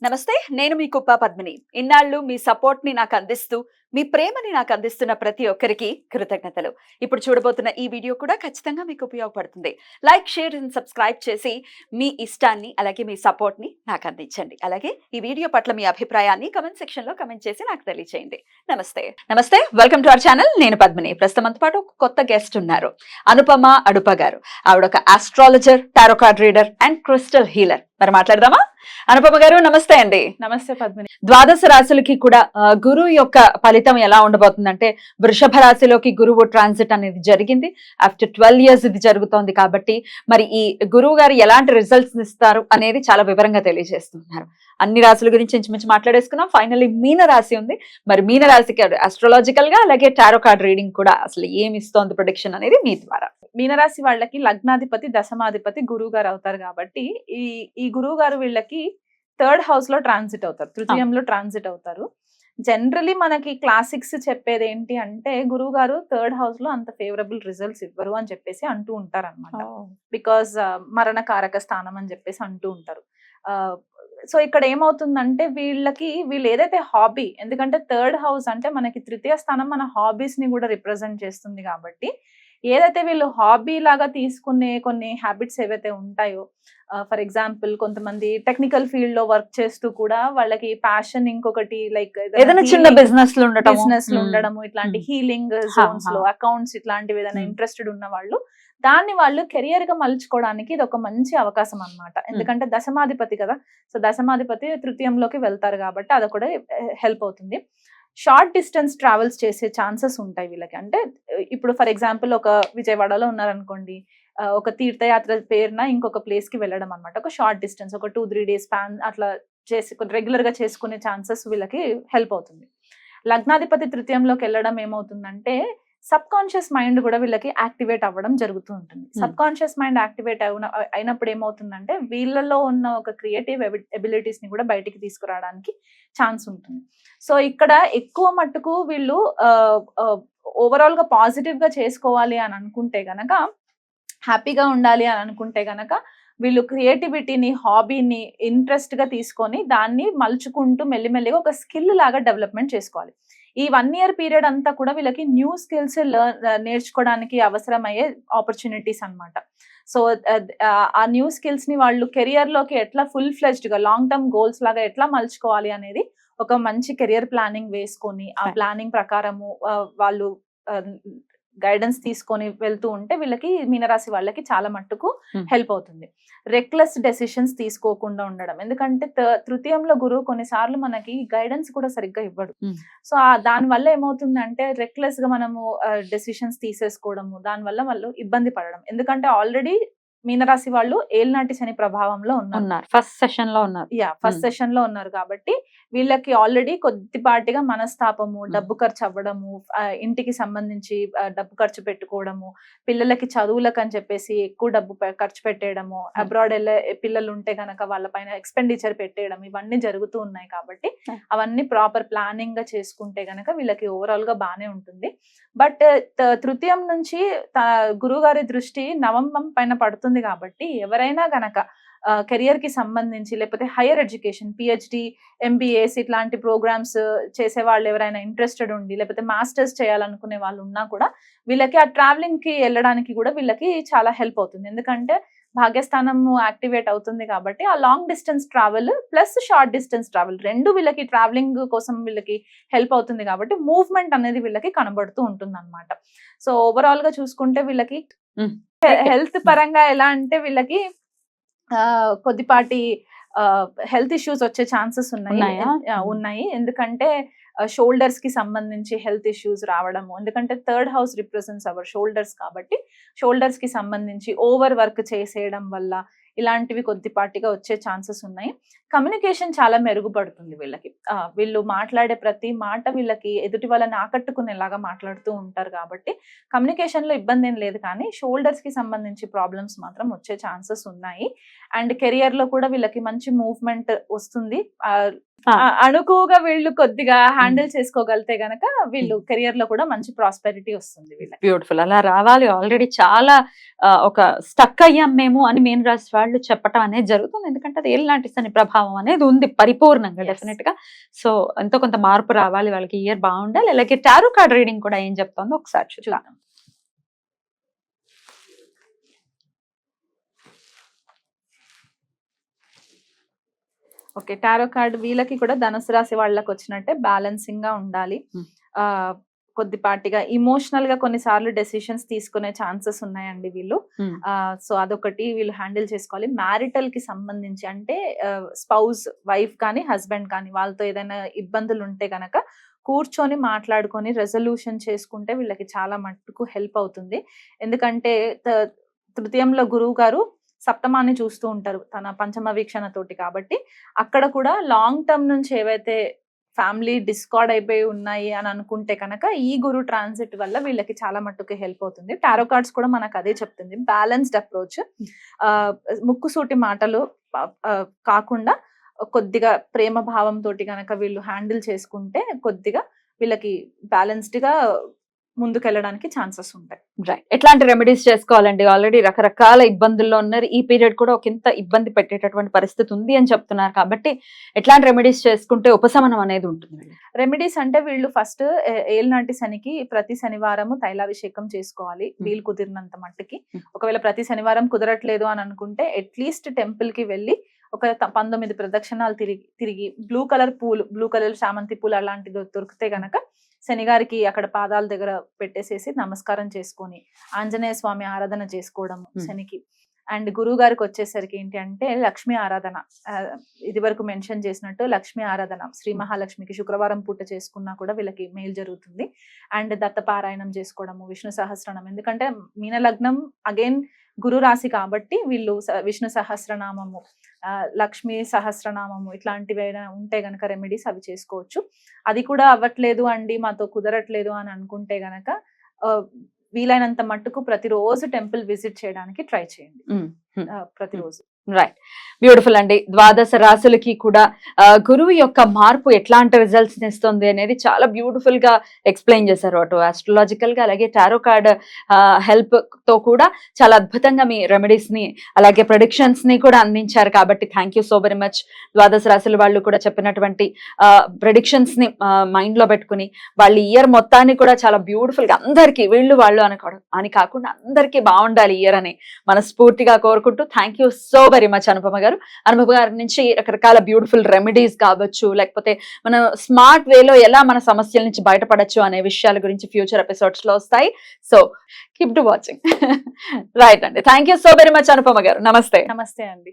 నమస్తే, నేను మీ కుప్ప పద్మిని. ఇన్నాళ్ళు మీ సపోర్ట్‌ని నాకు అందిస్తూ, మీ ప్రేమని నాకు అందిస్తున్న ప్రతి ఒక్కరికి కృతజ్ఞతలు. ఇప్పుడు చూడబోతున్న ఈ వీడియో కూడా ఖచ్చితంగా మీకు ఉపయోగపడుతుంది. లైక్, షేర్ అండ్ సబ్స్క్రైబ్ చేసి మీ ఇష్టాన్ని అలాగే మీ సపోర్ట్‌ని నాకు అందించండి. అలాగే ఈ వీడియో పట్ల మీ అభిప్రాయాన్ని కామెంట్ సెక్షన్‌లో కామెంట్ చేసి నాకు తెలియజేయండి. నమస్తే, వెల్కమ్ టు అవర్ ఛానల్. నేను పద్మిని. ప్రస్తుతం మనతో పాటు ఒక కొత్త గెస్ట్ ఉన్నారు. అనుపమ అడుప గారు. ఆవిడ ఒక astrologer, tarot card reader and crystal healer. మరి మాట్లాడదామా? అనుపమ గారు నమస్తే అండి. నమస్తే పద్మిని. ద్వాదశ రాశులకి కూడా గురువు యొక్క ఫలితం ఎలా ఉండబోతుందంటే, వృషభ రాశిలోకి గురువు ట్రాన్సిట్ అనేది జరిగింది. ఆఫ్టర్ 12 years ఇది జరుగుతోంది. కాబట్టి మరి ఈ గురువు గారు ఎలాంటి రిజల్ట్స్ ఇస్తారు అనేది చాలా వివరంగా తెలియజేస్తున్నారు. అన్ని రాశుల గురించి ఇంచుమించు మాట్లాడేసుకున్నాం. ఫైనల్లీ మీన రాశి ఉంది. మరి మీన రాశికి అస్ట్రాలజికల్ గా అలాగే టారో కార్డ్ రీడింగ్ కూడా అసలు ఏమి ఇస్తోంది ప్రొడిక్షన్ అనేది మీ ద్వారా. మీనరాశి వాళ్ళకి లగ్నాధిపతి దశమాధిపతి గురువు గారు అవుతారు కాబట్టి ఈ గురువు గారు వీళ్ళకి 3rd house లో ట్రాన్సిట్ అవుతారు, తృతీయంలో ట్రాన్సిట్ అవుతారు. జనరలీ మనకి క్లాసిక్స్ చెప్పేది ఏంటి అంటే, గురువు గారు 3rd house లో అంత ఫేవరబుల్ రిజల్ట్స్ ఇవ్వరు అని చెప్పేసి అంటూ ఉంటారు అనమాట. బికాస్ మరణకారక స్థానం అని చెప్పేసి అంటూ ఉంటారు. సో ఇక్కడ ఏమవుతుందంటే, వీళ్ళు ఏదైతే హాబీ, ఎందుకంటే 3rd house అంటే మనకి తృతీయ స్థానం మన హాబీస్ ని కూడా రిప్రజెంట్ చేస్తుంది. కాబట్టి ఏదైతే వీళ్ళు హాబీ లాగా తీసుకునే కొన్ని హ్యాబిట్స్ ఏవైతే ఉంటాయో, ఫర్ ఎగ్జాంపుల్ కొంతమంది టెక్నికల్ ఫీల్డ్ లో వర్క్ చేస్తూ కూడా వాళ్ళకి ప్యాషన్ ఇంకొకటి లైక్ ఏదైనా చిన్న బిజినెస్ లో ఉండడము, ఇట్లాంటి హీలింగ్ జోన్స్ లో అకౌంట్స్ ఇట్లాంటివి ఏదైనా ఇంట్రెస్టెడ్ ఉన్న వాళ్ళు కెరియర్ గా మలుచుకోవడానికి ఇది ఒక మంచి అవకాశం అన్నమాట. ఎందుకంటే దశమాధిపతి కదా, సో దశమాధిపతి తృతీయంలోకి వెళ్తారు కాబట్టి అది కూడా హెల్ప్ అవుతుంది. షార్ట్ డిస్టెన్స్ ట్రావెల్స్ చేసే ఛాన్సెస్ ఉంటాయి వీళ్ళకి. అంటే ఇప్పుడు ఫర్ ఎగ్జాంపుల్ ఒక విజయవాడలో ఉన్నారనుకోండి, ఒక తీర్థయాత్ర పేరున ఇంకొక ప్లేస్ కి వెళ్ళడం అనమాట. ఒక షార్ట్ డిస్టెన్స్, ఒక 2-3 days స్పాన్ అట్లా చేసి రెగ్యులర్ గా చేసుకునే ఛాన్సెస్ వీళ్ళకి హెల్ప్ అవుతుంది. లగ్నాధిపతి తృతీయంలోకి వెళ్ళడం ఏమవుతుందంటే, సబ్ కాన్షియస్ మైండ్ కూడా వీళ్ళకి యాక్టివేట్ అవ్వడం జరుగుతూ ఉంటుంది. సబ్ కాన్షియస్ మైండ్ యాక్టివేట్ అయినప్పుడు ఏమవుతుందంటే, వీళ్ళలో ఉన్న ఒక క్రియేటివ్ ఎబిలిటీస్ ని కూడా బయటికి తీసుకురావడానికి ఛాన్స్ ఉంటుంది. సో ఇక్కడ ఎక్కువ మట్టుకు వీళ్ళు ఓవరాల్ గా పాజిటివ్ గా చేసుకోవాలి అని అనుకుంటే గనక, హ్యాపీగా ఉండాలి అని అనుకుంటే గనక, వీళ్ళు క్రియేటివిటీని, హాబీని ఇంట్రెస్ట్ గా తీసుకొని దాన్ని మలుచుకుంటూ మెల్లిమెల్లిగా ఒక స్కిల్ లాగా డెవలప్మెంట్ చేసుకోవాలి. ఈ 1 year పీరియడ్ అంతా కూడా వీళ్ళకి న్యూ స్కిల్స్ నేర్చుకోవడానికి అవసరమయ్యే ఆపర్చునిటీస్ అన్నమాట. సో ఆ న్యూ స్కిల్స్ ని వాళ్ళు కెరియర్ లోకి ఎట్లా ఫుల్ ఫ్లెజ్డ్ గా లాంగ్ టర్మ్ గోల్స్ లాగా ఎట్లా మలుచుకోవాలి అనేది ఒక మంచి కెరియర్ ప్లానింగ్ వేసుకొని, ఆ ప్లానింగ్ ప్రకారము వాళ్ళు గైడెన్స్ తీసుకొని వెళ్తూ ఉంటే వీళ్ళకి, మీనరాశి వాళ్ళకి చాలా మట్టుకు హెల్ప్ అవుతుంది. రెక్లెస్ డెసిషన్స్ తీసుకోకుండా ఉండడం, ఎందుకంటే తృతీయంలో గురువు కొన్నిసార్లు మనకి గైడెన్స్ కూడా సరిగ్గా ఇవ్వడు. సో దాని వల్ల ఏమవుతుందంటే, రెక్లెస్ గా మనము డెసిషన్స్ తీసేసుకోవడము, దాని వల్ల వాళ్ళు ఇబ్బంది పడడం. ఎందుకంటే ఆల్రెడీ మీనరాశి వాళ్ళు ఏలినాటి శని ప్రభావంలో ఉన్నారు. ఫస్ట్ సెషన్ లో ఉన్నారు కాబట్టి వీళ్ళకి ఆల్రెడీ కొద్దిపాటిగా మనస్తాపము, డబ్బు ఖర్చు అవ్వడము, ఇంటికి సంబంధించి డబ్బు ఖర్చు పెట్టుకోవడము, పిల్లలకి చదువులకు అని చెప్పేసి ఎక్కువ డబ్బు ఖర్చు పెట్టేయడము, అబ్రాడ్ వెళ్ళే పిల్లలు ఉంటే గనక వాళ్ళ పైన ఎక్స్పెండిచర్ పెట్టేయడం, ఇవన్నీ జరుగుతూ ఉన్నాయి. కాబట్టి అవన్నీ ప్రాపర్ ప్లానింగ్ గా చేసుకుంటే గనక వీళ్ళకి ఓవరాల్ గా బానే ఉంటుంది. బట్ తృతీయం నుంచి గురువు గారి దృష్టి నవంబం పైన పడుతుంది కాబట్టి, ఎవరైనా గనక కెరియర్ కి సంబంధించి లేకపోతే హైయర్ ఎడ్యుకేషన్, PhD, MBAs ఇట్లాంటి ప్రోగ్రామ్స్ చేసే వాళ్ళు ఎవరైనా ఇంట్రెస్టెడ్ ఉండి, లేకపోతే మాస్టర్స్ చేయాలనుకునే వాళ్ళు ఉన్నా కూడా వీళ్ళకి ఆ ట్రావెలింగ్ కి వెళ్ళడానికి కూడా వీళ్ళకి చాలా హెల్ప్ అవుతుంది. ఎందుకంటే భాగ్యస్థానం యాక్టివేట్ అవుతుంది కాబట్టి ఆ long distance travel plus short distance travel రెండు వీళ్ళకి ట్రావెలింగ్ కోసం వీళ్ళకి హెల్ప్ అవుతుంది. కాబట్టి మూవ్మెంట్ అనేది వీళ్ళకి కనబడుతూ ఉంటుంది అన్నమాట. సో ఓవరాల్ గా చూసుకుంటే వీళ్ళకి హెల్త్ పరంగా ఎలా అంటే, వీళ్ళకి కొద్దిపాటి హెల్త్ ఇష్యూస్ వచ్చే ఛాన్సెస్ ఉన్నాయి. ఎందుకంటే షోల్డర్స్ కి సంబంధించి హెల్త్ ఇష్యూస్ రావడము, ఎందుకంటే 3rd house represents our shoulders కాబట్టి షోల్డర్స్ కి సంబంధించి ఓవర్ వర్క్ చేసేయడం వల్ల ఇలాంటివి కొద్దిపాటిగా వచ్చే ఛాన్సెస్ ఉన్నాయి. కమ్యూనికేషన్ చాలా మెరుగుపడుతుంది వీళ్ళకి. వీళ్ళు మాట్లాడే ప్రతి మాట వీళ్ళకి ఎదుటి వాళ్ళని ఆకట్టుకునేలాగా మాట్లాడుతూ ఉంటారు కాబట్టి కమ్యూనికేషన్ లో ఇబ్బంది ఏం లేదు. కానీ షోల్డర్స్ కి సంబంధించి ప్రాబ్లమ్స్ మాత్రం వచ్చే ఛాన్సెస్ ఉన్నాయి. అండ్ కెరియర్ లో కూడా వీళ్ళకి మంచి మూవ్మెంట్ వస్తుంది. అనుకువగా వీళ్ళు కొద్దిగా హ్యాండిల్ చేసుకోగలితే గనక వీళ్ళు కెరియర్ లో కూడా మంచి ప్రాస్పెరిటీ వస్తుంది వీళ్ళకి. బ్యూటిఫుల్. అలా రావాలి. ఆల్రెడీ చాలా ఒక స్టక్ అయ్యాం మేము అని మీన రాశి వాళ్ళు చెప్పటం అనేది జరుగుతుంది. ఎందుకంటే అది ఏలినాటి శని ప్రభావం అనేది ఉంది పరిపూర్ణంగా, Yes. డెఫినెట్ గా. సో ఎంతో కొంత మార్పు రావాలి, వాళ్ళకి ఇయర్ బాగుండాలి. అలాగే టారో కార్డ్ రీడింగ్ కూడా ఏం చెప్తుందో ఒకసారి చూద్దాం. ఓకే, టారో కార్డ్ వీళ్ళకి కూడా ధనుసు రాశి వాళ్ళకి వచ్చినట్టే బ్యాలెన్సింగ్ గా ఉండాలి. Hmm. కొద్దిపాటిగా ఇమోషనల్ గా కొన్నిసార్లు డెసిషన్స్ తీసుకునే ఛాన్సెస్ ఉన్నాయండి వీళ్ళు. Hmm. సో అదొకటి వీళ్ళు హ్యాండిల్ చేసుకోవాలి. మ్యారిటల్ కి సంబంధించి అంటే స్పౌస్, వైఫ్ కానీ హస్బెండ్ కానీ వాళ్ళతో ఏదైనా ఇబ్బందులు ఉంటే గనక కూర్చొని మాట్లాడుకొని రెజల్యూషన్ చేసుకుంటే వీళ్ళకి చాలా మట్టుకు హెల్ప్ అవుతుంది. ఎందుకంటే తృతీయంలో గురువు గారు సప్తమాన్ని చూస్తూ ఉంటారు తన పంచమ వీక్షణతోటి. కాబట్టి అక్కడ కూడా లాంగ్ టర్మ్ నుంచి ఏవైతే ఫ్యామిలీ డిస్కార్డ్ అయిపోయి ఉన్నాయి అని అనుకుంటే కనుక ఈ గురు ట్రాన్సిట్ వల్ల వీళ్ళకి చాలా మట్టుకు హెల్ప్ అవుతుంది. టారో కార్డ్స్ కూడా మనకు అదే చెప్తుంది, బ్యాలెన్స్డ్ అప్రోచ్. ముక్కుసూటి మాటలు కాకుండా కొద్దిగా ప్రేమ భావంతో కనుక వీళ్ళు హ్యాండిల్ చేసుకుంటే కొద్దిగా వీళ్ళకి బ్యాలెన్స్డ్ గా ముందుకెళ్ళడానికి ఛాన్సెస్ ఉంటాయి. రైట్, ఎట్లాంటి రెమెడీస్ చేసుకోవాలండి? ఆల్రెడీ రకరకాల ఇబ్బందుల్లో ఉన్నారు, ఈ పీరియడ్ కూడా ఒక ఇంత ఇబ్బంది పెట్టేటటువంటి పరిస్థితి ఉంది అని చెప్తున్నారు. కాబట్టి ఎట్లాంటి రెమెడీస్ చేసుకుంటే ఉపశమనం అనేది ఉంటుంది? రెమెడీస్ అంటే వీళ్ళు ఫస్ట్ ఏలినాటి శనికి ప్రతి శనివారము తైలాభిషేకం చేసుకోవాలి వీలు కుదిరినంత మట్టుకి. ఒకవేళ ప్రతి శనివారం కుదరట్లేదు అని అనుకుంటే అట్లీస్ట్ టెంపుల్ కి వెళ్ళి ఒక 19 ప్రదక్షిణాలు తిరిగి బ్లూ కలర్ చామంతి పూలు అలాంటిది దొరికితే గనక శనిగారికి అక్కడ పాదాల దగ్గర పెట్టేసేసి నమస్కారం చేసుకొని ఆంజనేయ స్వామి ఆరాధన చేసుకోవడము శనికి. అండ్ గురువు గారికి వచ్చేసరికి ఏంటి అంటే లక్ష్మీ ఆరాధన, ఇది వరకు మెన్షన్ చేసినట్టు లక్ష్మీ ఆరాధన శ్రీ మహాలక్ష్మికి శుక్రవారం పూట చేసుకున్నా కూడా వీళ్ళకి మేలు జరుగుతుంది. అండ్ దత్తపారాయణం చేసుకోవడము, విష్ణు సహస్రనామం. ఎందుకంటే మీన లగ్నం అగైన్ గురు రాశి కాబట్టి వీళ్ళు విష్ణు సహస్రనామము, లక్ష్మీ సహస్రనామము ఇట్లాంటివి ఉంటే గనక రెమెడీస్ అవి చేసుకోవచ్చు. అది కూడా అవ్వట్లేదు అండి మాతో కుదరట్లేదు అని అనుకుంటే గనక వీలైనంత మట్టుకు ప్రతిరోజు టెంపుల్ విజిట్ చేయడానికి ట్రై చేయండి ప్రతిరోజు. రైట్, బ్యూటిఫుల్ అండి. ద్వాదశ రాశులకి కూడా గురువు యొక్క మార్పు ఎట్లాంటి రిజల్ట్స్ ఇస్తుంది అనేది చాలా బ్యూటిఫుల్ గా ఎక్స్ప్లెయిన్ చేశారు. అటు ఆస్ట్రాలజికల్ గా అలాగే టారో కార్డ్ హెల్ప్ తో కూడా చాలా అద్భుతంగా మీ రెమెడీస్ ని అలాగే ప్రొడిక్షన్స్ ని కూడా అందించారు. కాబట్టి thank you so very much. ద్వాదశ రాశుల వాళ్ళు కూడా చెప్పినటువంటి ప్రెడిక్షన్స్ ని మైండ్ లో పెట్టుకుని వాళ్ళ ఇయర్ మొత్తాన్ని కూడా చాలా బ్యూటిఫుల్ గా అందరికీ వీళ్ళు వాళ్ళు అని కాకుండా అందరికీ బాగుండాలి ఇయర్ అని మనస్ఫూర్తిగా కోరుకుంటూ thank you so very much Anupama గారు. అనుపమ గారి నుంచి రకరకాల బ్యూటిఫుల్ రెమెడీస్ కావచ్చు, లేకపోతే మన స్మార్ట్ వేలో ఎలా మన సమస్యల నుంచి బయటపడచ్చు అనే విషయాల గురించి ఫ్యూచర్ ఎపిసోడ్స్ లో వస్తాయి. So keep to watching. Right అండి, thank you so very much Anupama గారు. నమస్తే. నమస్తే అండి.